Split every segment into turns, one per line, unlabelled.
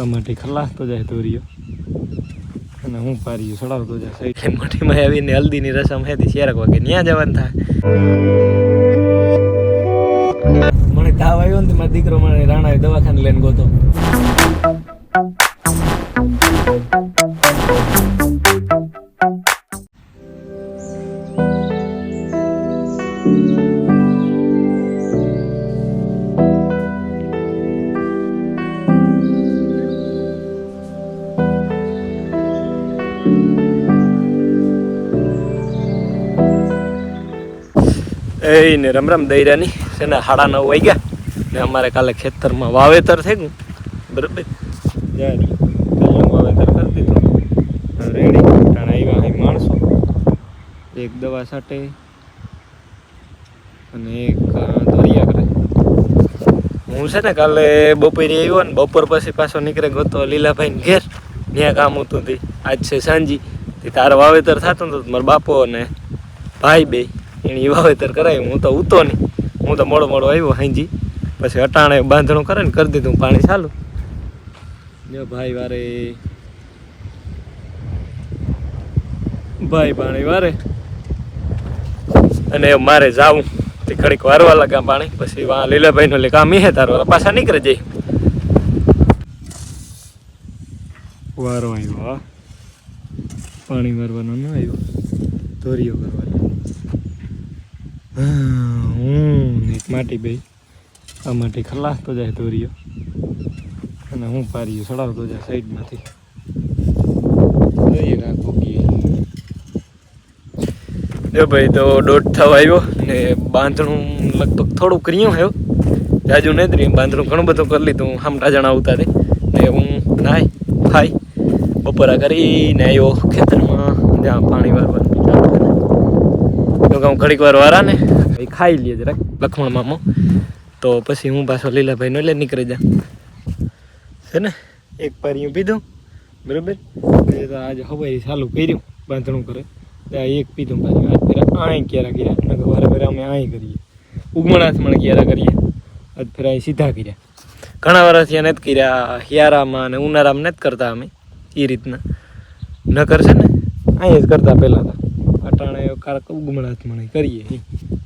આમાંથી ખલાસતો જાય દોરીઓ અને હું પારીઓ ચડાવતો જાય સાઈડ મોટીમાં આવીને હલ્દીની રસમ હેતી શેરક વાગે ત્યાં જવાનું થાય. મને તાવ આવ્યો ને મારો દીકરો મને રાણાએ દવાખાને લઈને ગયો. ને રમ દૈરાની છે ને 9:30 વાગ્યા ને અમારે કાલે ખેતરમાં વાવેતર થઈ ગયું બરાબર. વાવેતર કરી દીધું રેડી. ટાણા આવ્યા અહીં માણસો, એક દવા છાંટે અને એક દોરિયા કરે. હું છે ને કાલે બપોરે આવ્યો ને બપોર પછી પાછો નીકળે ગયો તો લીલાભાઈને ઘેર. ત્યાં કામ હતું તે આજ છે સાંજી તે તારે વાવેતર થતું હતું. મારા બાપો અને ભાઈ બે એની વાવેતર કરાવ્યું. હું તો ઉતો નહીં, હું તો મોડો આવ્યો હાંજી. પછી અટાણે બાંધણું કરે ને કરી દીધું પાણી ચાલુ. જો ભાઈ વારે પાણી વારે અને મારે જાવું તે ઘડીક વારવા લાગા પાણી. પછી વા લીલાભાઈનું એટલે કામ હે તાર પાછા નીકળે જાય. વારો આવ્યો પાણી વારવાનો ન આવ્યો, ધોરીઓ કરવાનો. માટી ભાઈ આ માટી ખલાસતો જાય દોરીઓ અને હું પારીઓ ચડાવતો જાય સાઈડમાંથી. જોઈએ કાંક ઉગીએ. જો ભાઈ તો 1:30 થવા આવ્યો ને બાંધણું લગભગ થોડું કર્યું આવ્યો, જાજુ નહીં રહ્યું. બાંધણું ઘણું બધું કરી લીધું. આમટા જણા આવતા તે ને હું નાય ખાઈ બપોરા કરીને આવ્યો ખેતરમાં જ્યાં પાણી વારવાનું તો હું ઘડીક વાર વારા ને ખાઈ લઈએ જરાક લખમણ મામો. તો પછી હું પાછો લીલાભાઈનો એટલે નીકળી જા છે ને. એક પારીયું પીધું બરાબર. તો આજે હવાઈ ચાલુ કર્યું બાંધણું કરે ત્યાં એક પીધું પાછું. આજ ફેરા અહીં ક્યારા કર્યા, વારે ફેરા અમે અહીં કરીએ. ઉગમણાથ મને ક્યારા કરીએ, આજ ફેરા અહીં સીધા કર્યા. ઘણા વર્ષથી નથી કર્યા, હિયારામાં અને ઉનાળામાં નથી કરતા અમે એ રીતના. ન કરશે ને અહીં જ કરતા પહેલાં તો. અટાણે કારક ઉગમણાથ મને કરીએ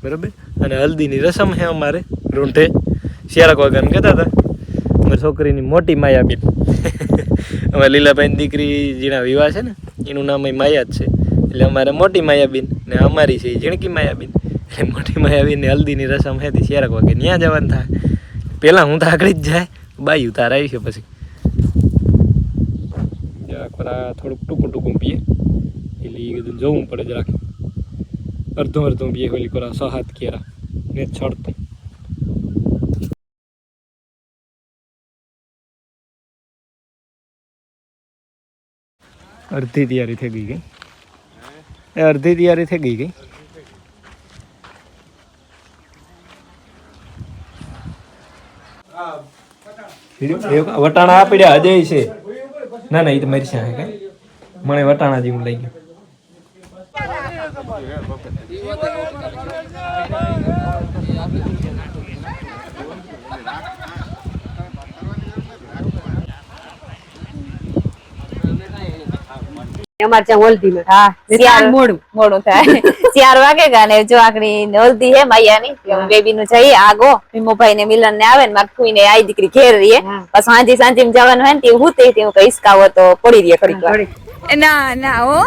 બરાબર. અને હલ્દીની રસમ છે અમારે રૂંઢે શિયાળક વાગ્યાને કહેતા હતા. અમારી છોકરીની મોટી માયાબીન અમારે લીલાભાઈની દીકરી જેના વિવાહ છે ને એનું નામ માયા જ છે. એટલે અમારે મોટી માયાબીન ને અમારી છે ઝીણકી માયાબીન. એટલે મોટી માયાબીનને હલ્દીની રસમ હતી શિયાળક વાગે ત્યાં જવાનું થાય. પહેલાં હું તો આગળ જ જાય, બાઈ ઉતાર આવી છે પછી જરાક થોડુંક ટૂંકું પીએ એટલે એ બધું જવું પડે. જરાક અડધું પીએ ઓલી કોરા 6-7 કેરા ને છડતું. અડધી તૈયારી થઈ ગઈ ગઈ. અડધી તૈયારી થઈ ગઈ. વટાણા આપડ્યા અજય છે. ના એ તો મારી સામે કઈ મને વટાણા જેવું લઈ ગયું.
અમારે ત્યાં હલ્દી માં મોડું થાય 4 વાગે ને જો આકડી હલ્દી હે માયાની બેબી નું જઈએ આગો ભીમોભાઈ ને મિલન ને આવે ને માર ફૂઈ ને આઈ દીકરી ઘેર રહીએ. બસ સાંજે જવાનું હોય ને તે હું તે કઈ હિસકાવો તો પડી રહીએ ઘડીક વાર. ના ઓ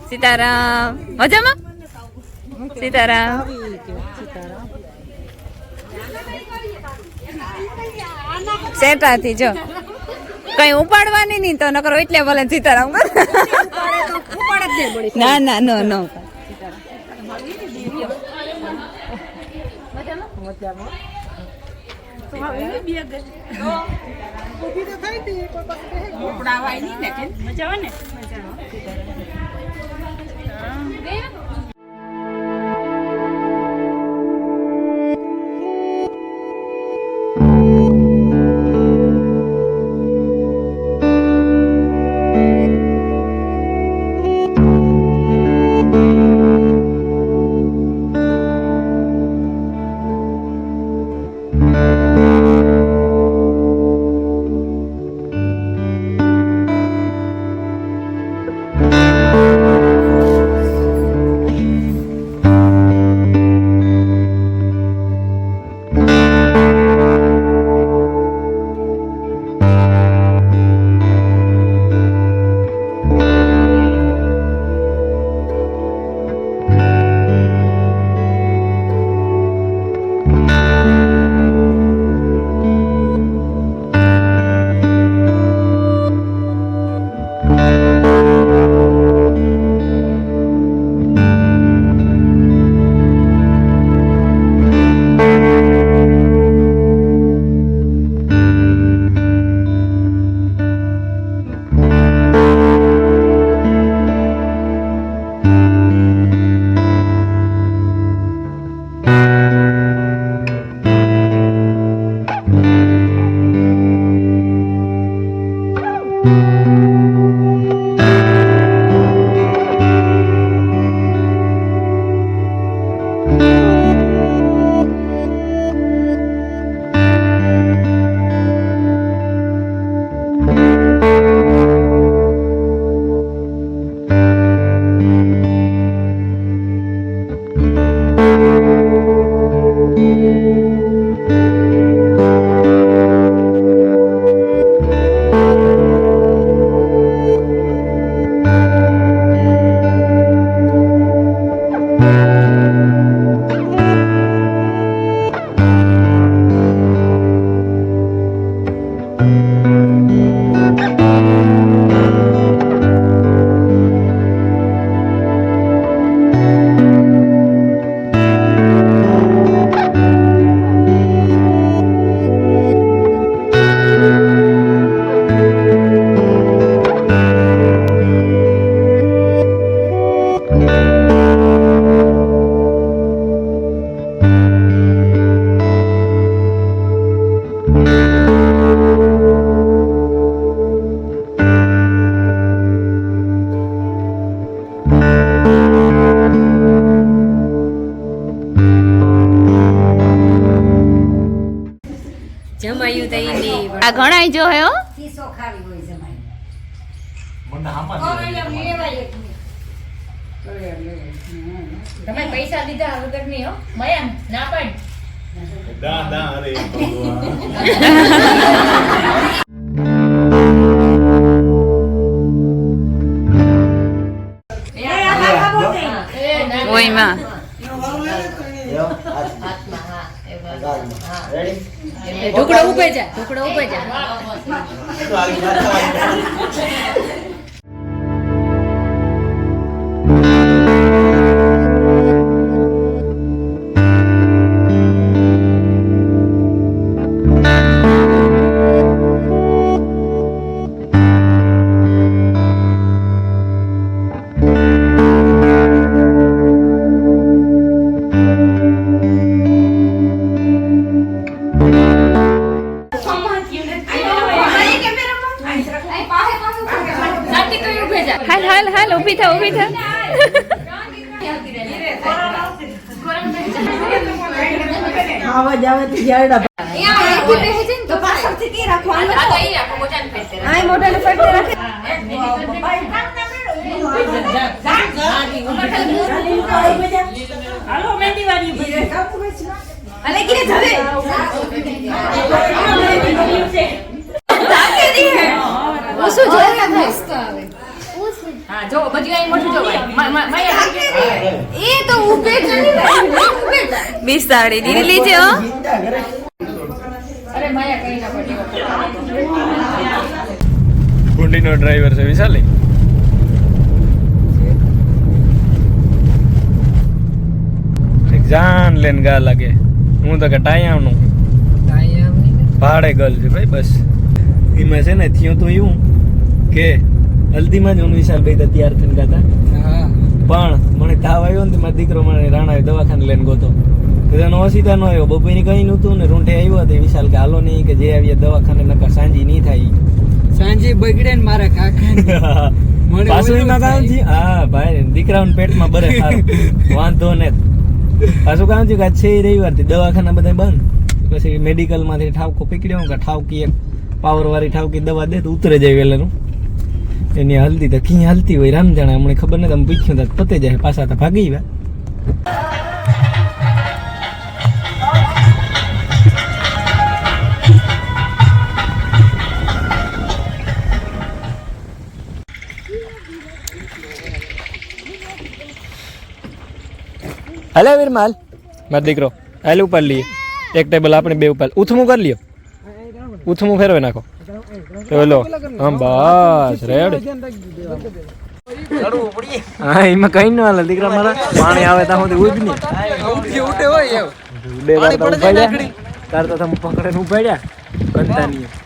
સીતારામ મજામાં. સીતારામ સેટાથી જો કઈ ઉપાડવાની નહીં તો નકરો એટલે ભલે સીતારામ ના નો
જમાયું તો ઈ નહીં
આ ઘણા જો હે હો
કિસ્સો ખાવી હોય જમાયું
તમે પૈસા લીધા વગર નહીં હો મયા ના પાડ
અરે
ઓય માં
ઢોકળો ઉભે જા ઢોકળો ઉભે જા
હાલ હાલ હાલ ઊભી થા ઊભી થા
આવાજ આવે તો જાડા
તો પાછળથી કી રાખવાનું
આ તો ઈ રાખો મોટાને ફેરતે
આ મોઢાને ફરતે રાખે
હાલો મહેંદી વાળી ઉભી
અલે કિરે જવે ઓસો જોયા મસ્ત આવે
હા જો બધી આઈ મોટું જો ભાઈ
એ તો ઉભે જ નહીં ઉભે જ
બિસાડી દીદી લીજે હો
અરે માયા કઈ ના પડી
ગુંડીનો ડ્રાઈવર છે વિશાલી જાન લેન ગા લાગે હું તો કે ટાયામનું ભાડે ગલ છે ભાઈ બસ એમાં છે ને થયું તો એવું કે હલ્દીમાં જ હું વિશાલભાઈ તો તૈયાર થઈને ગાતા પણ મને તાવ આવ્યો ને મારો દીકરો મને રાણાએ દવાખાને લઈને ગયો તો એનો ઓસીતા ન આવ્યો બપોરની કઈ નહોતું ને રૂંઠે આવ્યો તો વિશાલ કે હાલો નહીં કે જે આવીએ દવાખાને નકર સાંજી નહીં થાય
સાંજે બગડે ને મારા કાકા
પાછું એમાં કામ થયું હા ભાઈ દીકરાઓને પેટમાં બરે સારું વાંધો ને પાછું કામ થયું કે આજ છે રવિવારથી દવાખાના બધા બંધ પછી મેડિકલમાંથી ઠાવકો પકડ્યો કે ઠાવકી એક પાવર વાળી ઠાવકી દવા દે તો ઉતરે જાય વેલાનું એની હલતી તો કી હાલતી હોય રામ જાણે અમને ખબર નથી અમે પૂછ્યું તો પતે જાય પાછા તો ભાગી ગયા હાલે વિરમાલ મારો દીકરો હાલ ઉપર લઈએ એક ટેબલ આપણે બે ઉપર ઉથમું કરી લ્યો ઉથમું ફેરવે નાખો ચલો હા બસ રેડી હા એમાં કઈ ન હાલે દીકરા મારા પાણી આવે ત્યાં સુધી ઉજ નહીં ઉડે વાર તો ઉપાડ્યા તાર તો તમે પકડે ઉપાડ્યા કંતા નહીં